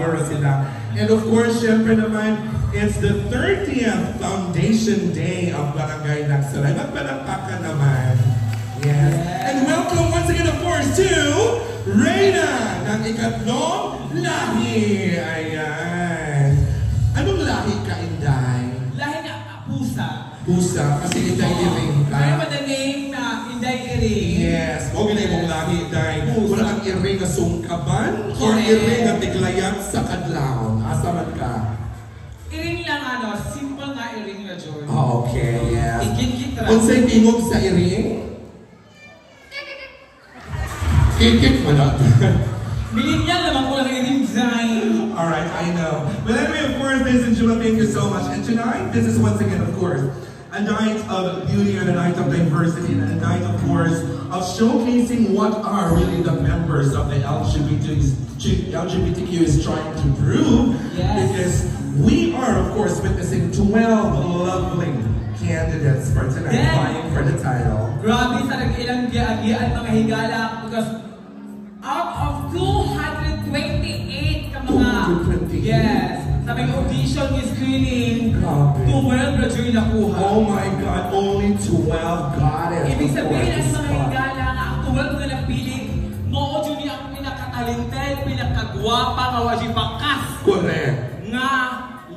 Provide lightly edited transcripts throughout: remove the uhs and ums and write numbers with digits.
vlogger sila. And of course, syempre naman, it's the 30th Foundation Day of Barangay Nagsulay. Magpalakpakan naman. Yes. And welcome once again, of course, to Reyna ng ikatlong lahi. Ayan. Anong lahi ka, Inday? Lahi na pusa. Pusa, kasi Inday Iring ka. Kaya pa the name na Inday Iring. Yes. O ginay mong lahi, Inday. Wala kang iring na sungkaban or iring na tiglayan sa kadlaon. Asa man ka? Iring lang simple nga iring na John. Oh, okay, yes. Ikit-kit lang. Unsay tingog sa iring? Kikit mo na. Millennial naman ko lang iring design. Alright, I know. But anyway, of course, ladies and gentlemen, thank you so much. And tonight, this is once again, of course, a night of beauty and a night of diversity and a night, of course, of showcasing what are really the members of the LGBTQ is trying to prove. Yes. Because we are, of course, witnessing 12 lovely candidates for tonight vying for the title. Grabe sa nag-ilang giagian mga higala because out of 228 ka mga 228? Yes. Sa may audition with screening, Grabe. 12 graduate nakuha. Oh my God, only 12 got it. Ibig sabihin ang mga higala nga ang 12 na napili, mao dyan niya ang pinaka-talented, pinaka-gwapa, kawaji pakas. Correct. Nga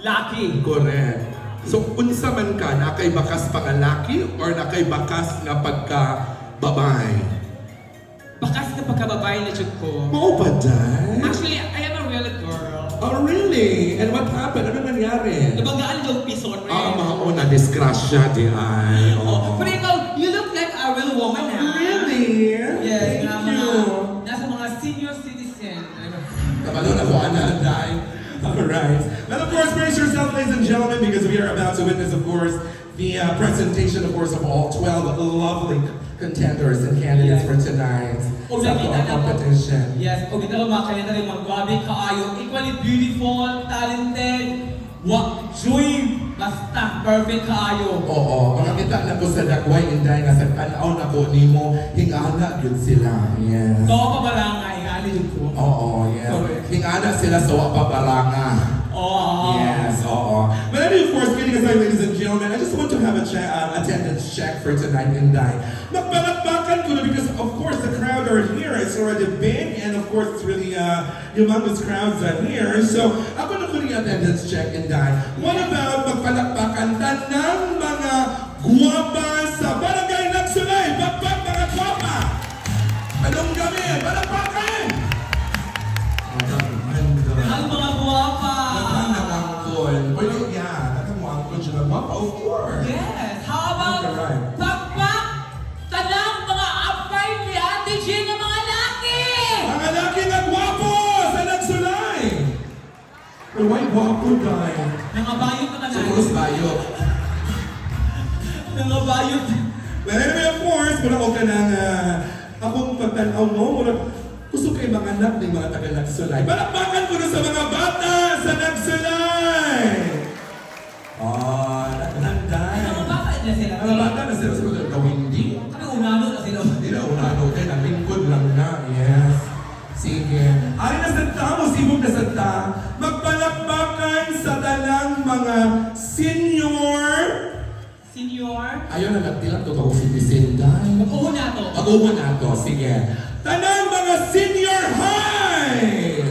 laki. Correct. So, unsa man ka, nakay bakas pangalaki or nakay bakas na pagka-babay? Bakas na pagkababay na dyan ko. Mao ba dahil? Actually, I am a real girl. Oh, really? And what happened? Ano nangyari? Nabagaan yung piso, right? Mao na disgrasya di ay. Oh. Pero ikaw, you look like a real woman, ha? Really? Yes, Thank you. Nasa mga senior citizen. Kabalo na ko, ananday. Alright. And of course, brace yourself, ladies and gentlemen, because we are about to witness, of course, the presentation, of course, of all 12 lovely contenders and candidates for tonight. Sa competition. Yes, o kita lang mga kanya na rin mga grabe kaayo, equally beautiful, talented, joy, basta, perfect kaayo. Oo, makakita na ko sa Dagway, Inday, nga sa tanaw na ko ni mo, hingana yun sila. Yes. So, pabalanga, hingali yun ko. Oo, yes. Hingana sila sa wapabalanga. Oo. Yes, oo. But anyway, of course, kidding aside, ladies and gentlemen, I just want to have a attendance check for tonight, Inday. Magbalakbakan ko na because, of course, the crowd are here. It's already big, and of course, it's really humongous crowds are here. So, ako na ko yung attendance check, Inday. What about magbalakbakan tanang mga guwapa sa Barangay Nagsulay? Bakbak mga guwapa! Anong gabi? Balakbakan! Ang mga guwapa! Pwede yan. Nakangwangkol siya ng mapa, of course. Yes. How about bakbak? Tanang mga apay ni Ate Jean ng mga laki! Mga laki na gwapo sa Nagsulay! Pero why gwapo, guy? Nangabayot na kanay. Siguro bayot. Nangabayot. Well, anyway, of course, muna ko ka ng akong pagtanaw mo, muna gusto kayo mga anak ng mga taga-Nagsulay. Palakpakan ko na sa mga bata sa Nagsulay! Nanday. Mga bata na sila. Mga bata na sila sa kawindi. Kami unano na sila. Hindi na unano kayo, nalingkod lang na. Yes. Sige. Ay na sa tao, sibog na sa ta. Magpalakpakan sa talang mga senior. Senior. Ayaw na nagtilang to kung citizen dahil. Mag-uho na to. Mag-uho na to, sige. Tanang mga senior high!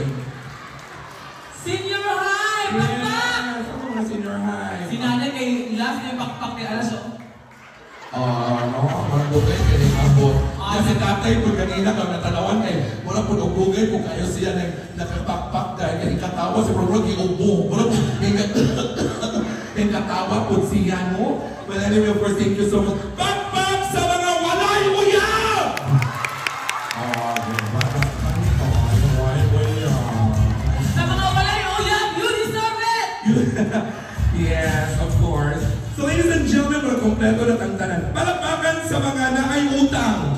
Senior high! Bakbak! Yes, ako mga senior high. Si nanay kay last na yung bakbak ni Alas. No, mga bugay kayo ng abot. Kasi tatay ko kanina kung natalawan eh, wala po nung bugay kung kayo siya nakapakpak dahil kaya katawa sa programa iubo. Wala po, yung katawa po siya, no? But anyway, of course, thank you so much. Bakbak sa mga walay uyab! Sa mga walay uyab, you deserve it! Yes, of course. So ladies and gentlemen, mga kompleto na tantanan. Palakpakan sa mga naay utang.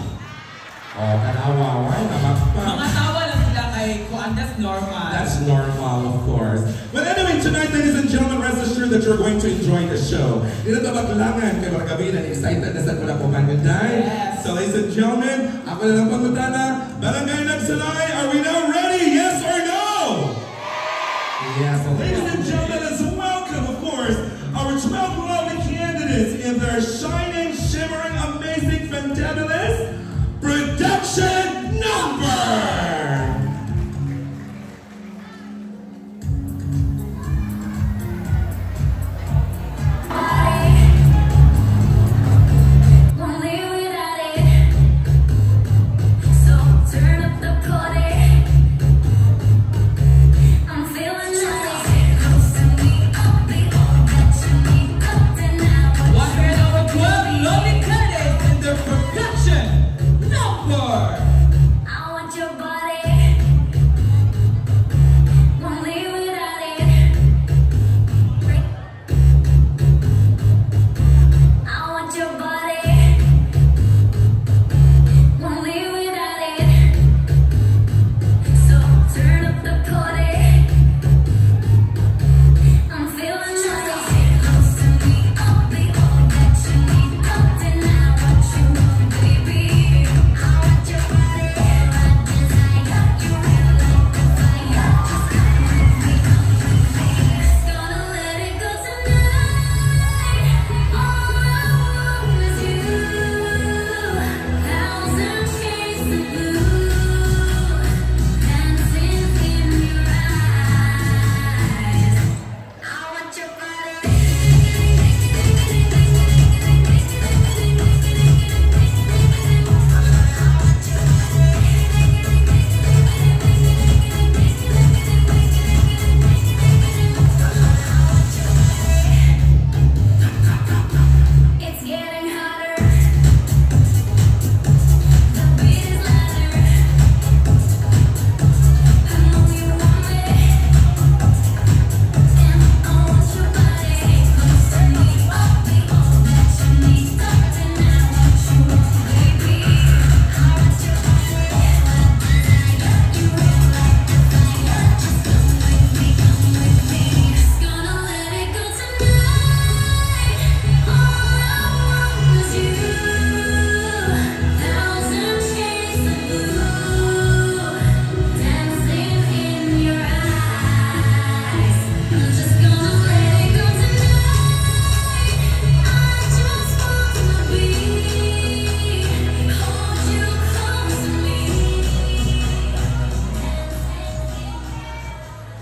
Kanawaway, namakpak. Mga tawa lang sila kay Kuan, that's normal. That's normal, of course. But anyway, tonight, ladies and gentlemen, rest assured that you're going to enjoy the show. Dito na baklangan kay mga gabi na excited na sa mula po pangunday. Yes. So ladies and gentlemen, ako na lang pangutana. Barangay Nagsulay, are we now ready? Yes or no? Yes, ladies and gentlemen, let's welcome, of course, our 12 lovely candidates in their shining, shimmering, amazing, fantabulous production number!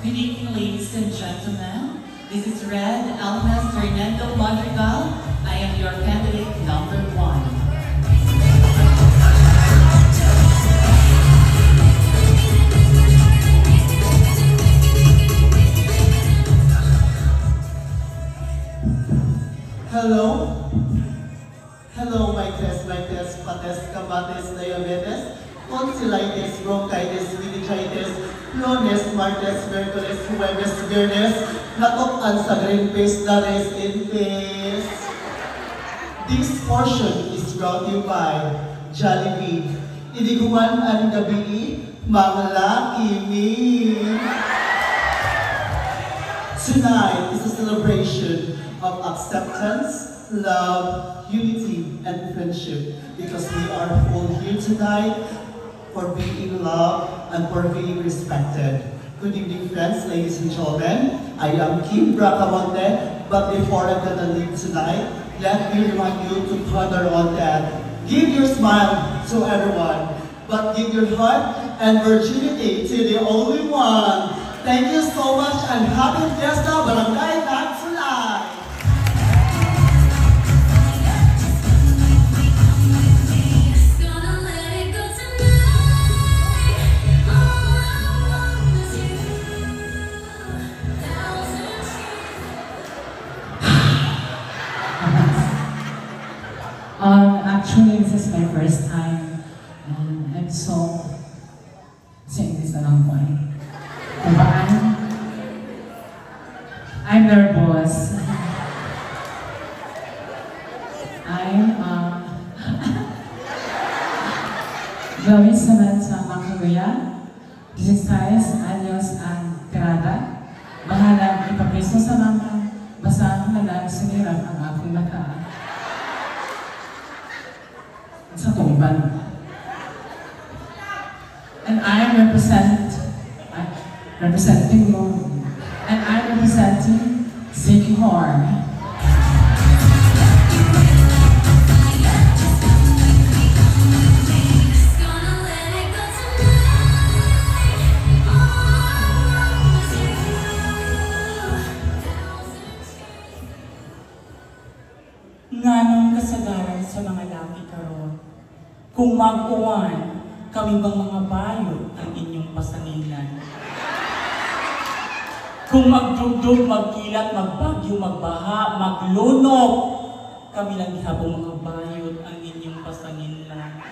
Good evening, ladies and gentlemen. This is Red Almas Fernando Madrigal. I am your candidate number 1. Hello? Hello, my test, pates, kamates, diabetes, tonsillitis, bronchitis, meningitis, Lunes, Martes, Merkules, Jueves, Viernes, natok-an sa green face na rest in peace. This portion is brought to you by Jollibee. Idiguman ang gabi, mga kimi. Tonight is a celebration of acceptance, love, unity, and friendship because we are all here tonight for being loved and for being respected. Good evening, friends, ladies and gentlemen. I am Kim Bracamonte, but before I'm gonna leave tonight, let me remind you to ponder on that. Give your smile to everyone, but give your heart and virginity to the only one. Thank you so much and happy Fiesta Barangay Tansulay! Actually, this is my first time, and I'm so saying this along point. I'm nervous. I'm Joey Samantha Macaria, 16 años ang tirada. Bahalang ipapiso sa mama, basta halang sinirap ang aking mata. Sa tumban. And I am representing mo. more. Nganong kasagaran sa mga laki karon. Kung mag-uwan, kami bang mga bayo ang inyong pasangilan? Kung magdugdog, magkilat, magbagyo, magbaha, maglunok, kami lang gihapong mga bayot ang inyong pasangilan.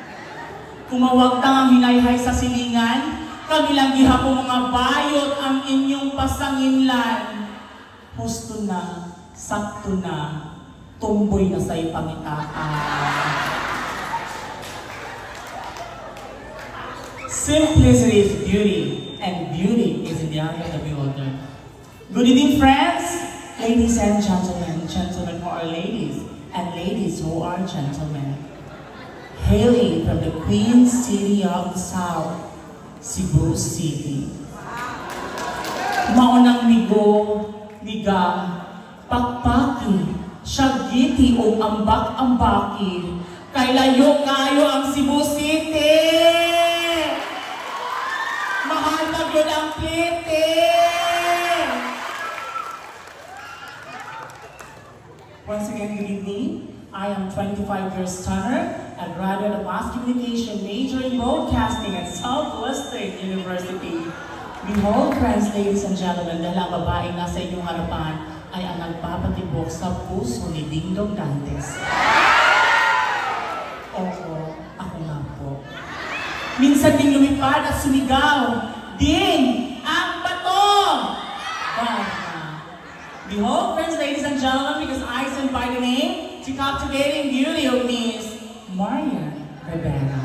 Kung mawagtang ang hinayhay sa silingan, kami lang gihapong mga bayot ang inyong pasangilan. Husto na, sakto na, tumboy na sa'y pangitaan. Simplicity is beauty, and beauty is in the eye of the beholder. Good evening, friends, ladies and gentlemen, gentlemen who are ladies, and ladies who are gentlemen. Hailing from the Queen City of the South, Cebu City. Maunang migo, miga, pakpaki, syagiti o ambak-ambaki, kay layo kayo ang Cebu City! Mahal na yun ang plite! Once again, good evening. I am 25 years Tanner, a graduate of Mass Communication, major in broadcasting at Southwestern University. Behold, friends, ladies and gentlemen, dahil ang babaeng nasa inyong harapan ay ang nagpapatibok sa puso ni Dingdong Dantes. Oo, ako nga po. Minsan ding lumipad at sumigaw, Ding! Ang bato! Behold, friends, ladies and gentlemen, because I stand by the name to captivating beauty of Miss Maria Rivera.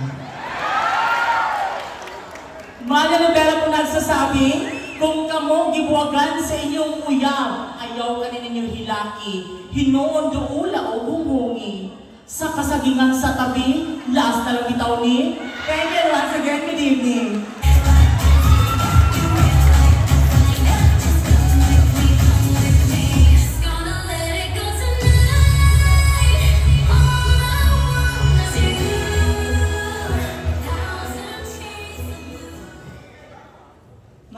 Maria Rivera po nagsasabing, kung kamo gibuwagan sa inyong uyab, ayaw ka ninyong hilaki, hinoon doula o humungi. Sa kasagingan sa tabi, last na lang bitaw ni. Thank you once again, good evening.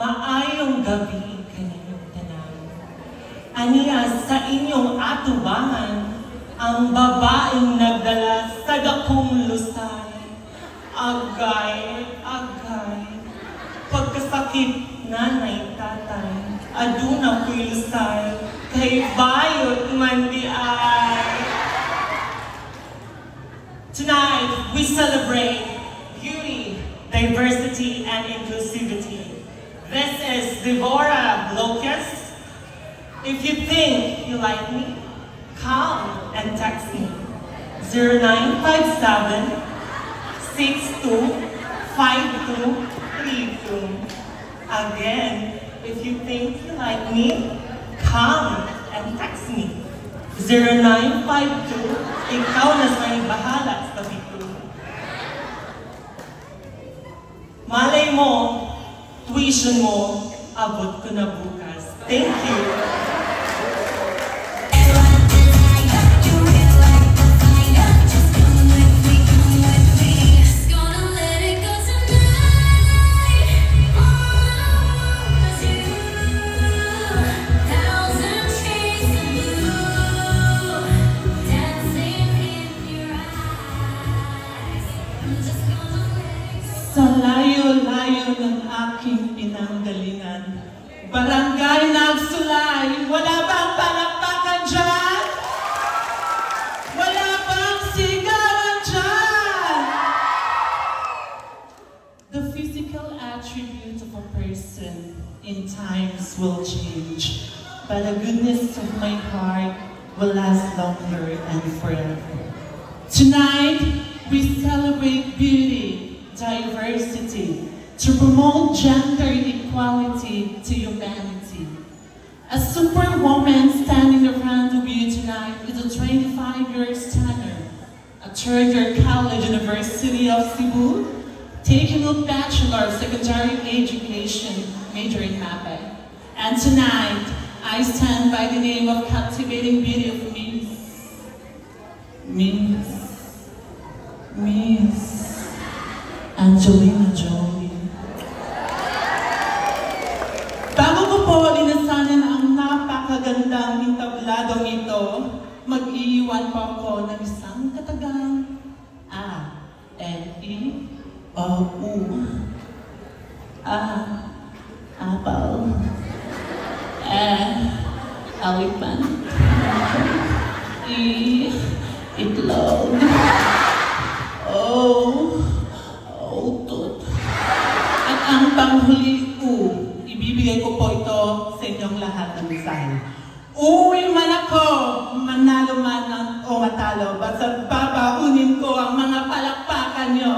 Maayong gabi kaninyong tanan. Aniya sa inyong atubangan, ang babaeng nagdala sa dakong lusay. Agay, agay, pagkasakit nanay tatay, aduna ko'y lusay, kay bayot man di ay. Tonight, we celebrate beauty, diversity, and inclusivity. This is Devorah Locust. If you think you like me, call and text me 0957-625232. Again, if you think you like me, call and text me 0952. Ikaw na sa'y bahala sa tabi ko. Malay mo, tuition mo, abot ko na bukas. Thank you. Sa layo-layo ng aking pinanggalingan, barangay Nagsulay, wala bang palakpakan dyan? Wala bang sigawan dyan? The physical attributes of a person in times will change, but the goodness of my heart will last longer and forever. Tonight, we celebrate beauty, diversity, to promote gender equality to humanity. A superwoman standing in front of you tonight is a 25-year Tanner, a third-year college University of Cebu, taking a Bachelor of Secondary Education, major in MAPE. And tonight, I stand by the name of captivating beauty of Miss Angelina Jolie. Bago ko po linasanin ang napakagandang entabladong ito, mag-iiwan po ako ng isang katagang A, N, E, O, U. A, apple. E, elephant. E, itlog. O, utot. At ang panghuli U, ibibigay ko po ito sa inyong lahat ng mensahe. Uwi man ako, manalo man o matalo, basta babaunin ko ang mga palakpakan nyo.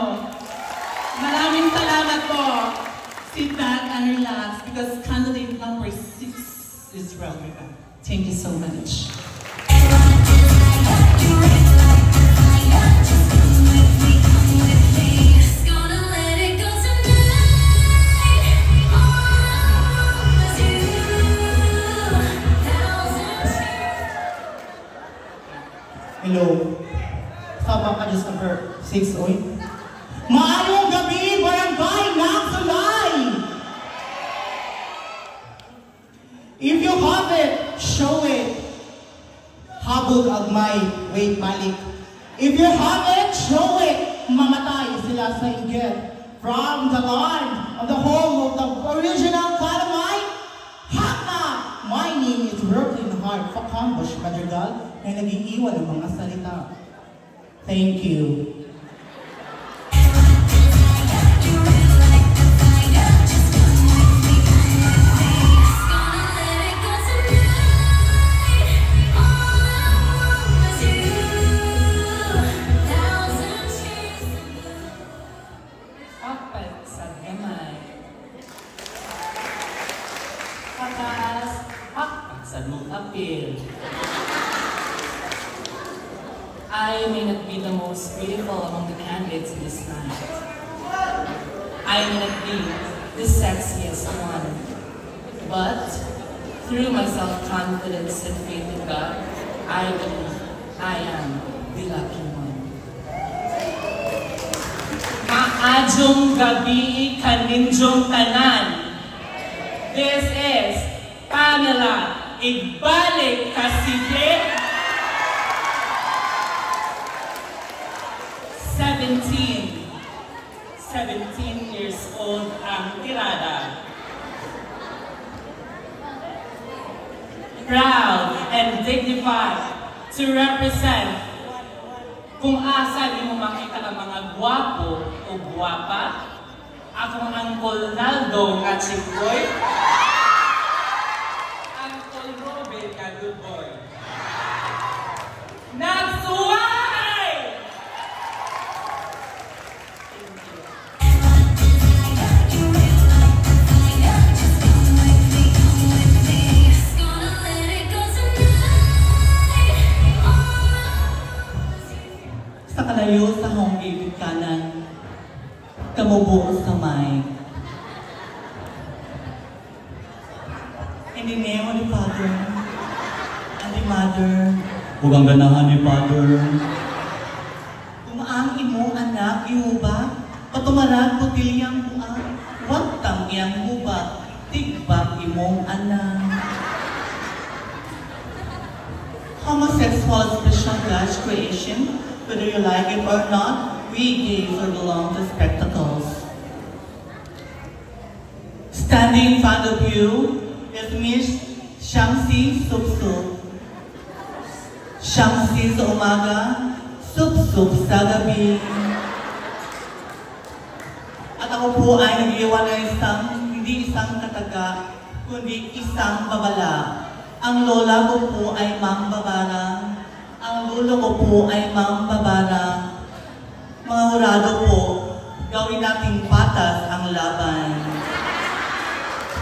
Maraming salamat po. Sit back and relax because candidate number 6 is Rodrigo. Thank you so much. Hello. Sama ka just number 6, oy. Maayong gabi, barangay Naksulay! If you have it, show it. Habog agmay, wait malik. If you have it, show it. Mamatay sila sa igit. From the land of the home of the original Kalamay, Hakna! My name is Brooklyn Hart Fakambush Madrigal na nag-iiwan ng mga salita. Thank you. I may not be the most beautiful among the candidates this night. I may not be the sexiest one. But through my self-confidence and faith in God, I believe I am the lucky one. Maadjong gabi kaninjong tanan. This is Pamela Igbalik Kasige. 17 years old ang tirada. Proud and dignified to represent kung asa di mo makita ng mga gwapo o gwapa. Akong Uncle Naldo nga chikoy. Uncle Robin nga duboy. Nagsuway! Sa kalayo sa hong gilid kanan, kamubo sa may. Hindi nemo ni Father, and Mother, Huwag ang ganahan ni Father. kung ang imo anak iuba, patumarag putilyang buang, wag tang iyang huba, tigbak imong anak. Homosexual special God's creation, whether you like it or not, we gays or belong to spectacles. Standing in front of you is Miss Shamsi Supsup. Shamsi sa umaga, Supsup sa gabi. At ako po ay nag-iwan ng hindi isang kataga, kundi isang babala. Ang lola ko po ay Mang Babara. Ang lolo ko po ay Mang Babara. Mga hurado po, gawin nating patas ang laban.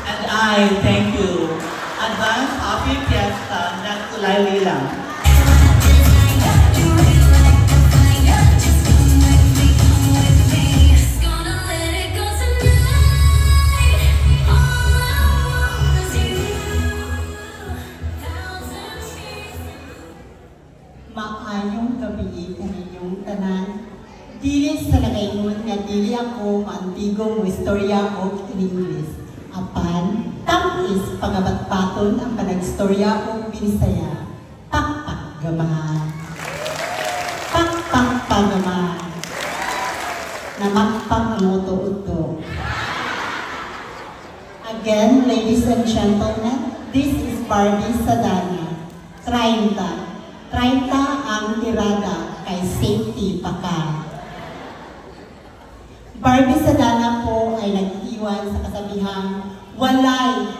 And I thank you. Advance Happy Fiesta Naksulay Lila. pagpili kaninyong tanan. Dili sa nakaingon nga dili ako maantigo mo istorya o in English. Apan, tampis pangabatpaton ang panagstorya o binisaya. Pakpak gamahan. Pakpak pagamahan. Namakpak ang uto-uto. Again, ladies and gentlemen, this is Barbie Sadana. 30 ang tirada kay safety pa ka. Barbie Sadana po ay nag-iwan sa kasabihang walay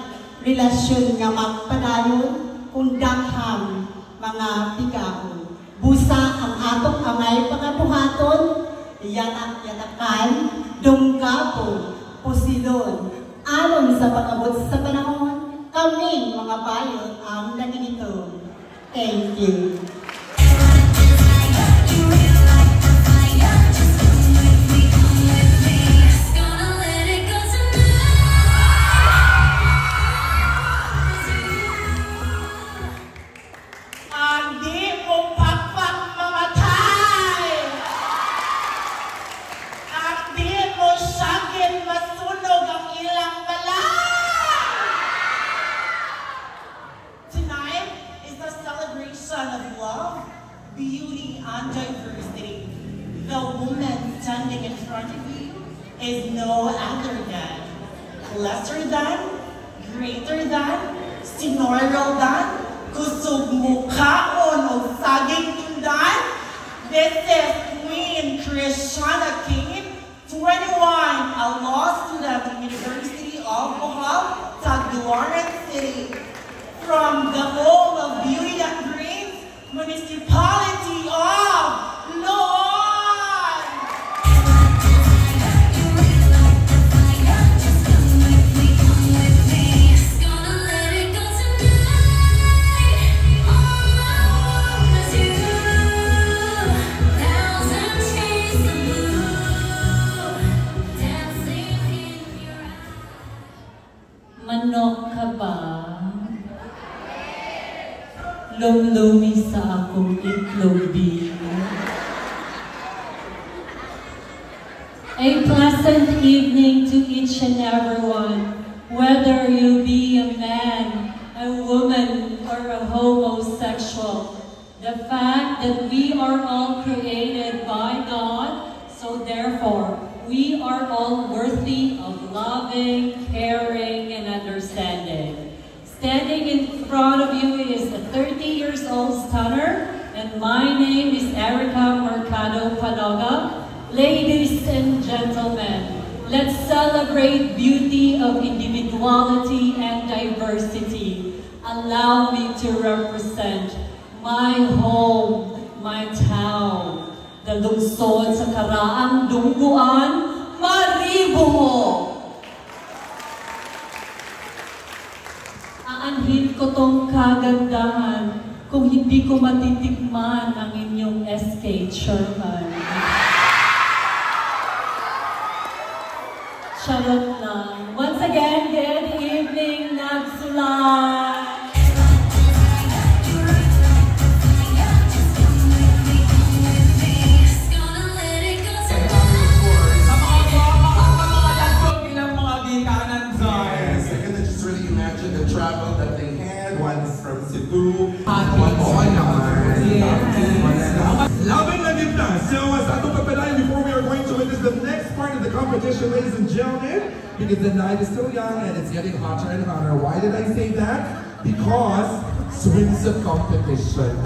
relasyon nga magpadayon kung daghang mga pigaon. Busa ang atong amay pangabuhaton, yatak-yatakan, dunggapon, pusilon, aron sa pag-abot sa panahon, kaming mga bayot ang naginito. Thank you. Is no other than, lesser than, greater than, sinoral than, kusog mukhaon o saging tundan. This is Queen Christiana King, 21, a law student at University of Bohol, Tagbilaran City. From the home of Beauty and Brains, Municipality of Lord. Manok ka ba? Lumlumi sa akong itlog. A pleasant evening to each and everyone, whether you be a man, a woman, or a homosexual. The fact that we are all created by God, so therefore, we are all worthy of loving, caring, and understanding. Standing in front of you is a 30-year-old stunner, and my name is Erica Mercado Panoga. Ladies and gentlemen, let's celebrate beauty of individuality and diversity. Allow me to represent my home, my town, the lungsod sa Karaang Dungguan, Maribohol. Aanhin ko tong kagandahan kung hindi ko matitikman ang inyong SK Sherman. Charot lang. Once again, good evening, Nagsulan! Travel that they had, one's from Cebu, one's Loving na kita. So, sa atong pagpadayon, before we are going to witness the next part of the competition, ladies and gentlemen, because the night is still young and it's getting hotter and hotter. Why did I say that? Because swings of competition.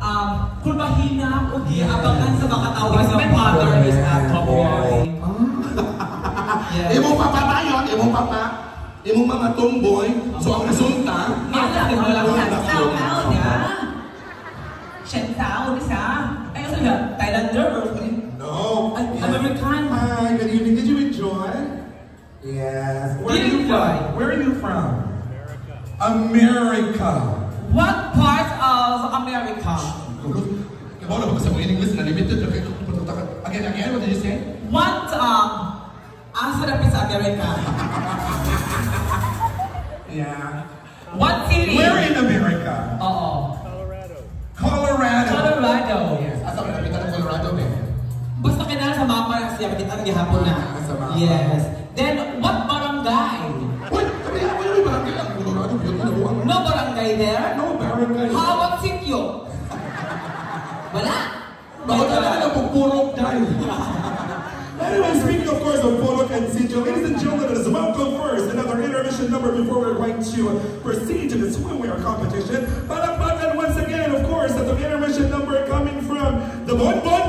Ang kulbahina o abangan sa mga tawa sa father is not copyright. Imong papatayon, imong papa. Imong mga tomboy, so ang resulta, Thailander? No. American? Hi, good evening. Did you enjoy? Yes. Where are you from? America. What part of America? Again, what did you say? What, answer the piece America. Yeah. What city? Where in America? Uh-oh. Colorado. Colorado. Colorado. Yes. Asa ka kapitan ng Colorado, Ben? Basta kailangan sa mapa siya, kita ng gihapon na. Sa mapa. Yes. Then, what barangay? Uy, sabi nga, wala may barangay ang Colorado. No barangay there? No barangay. How about sitio? Wala. Bakit ka na pupurok dahil? Anyway, speaking of course of Polok and Sitio, ladies and gentlemen, let us welcome first another intermission number before we're going to proceed to the swimwear competition. Palakpakan once again, of course, at the intermission number coming from the Bonbon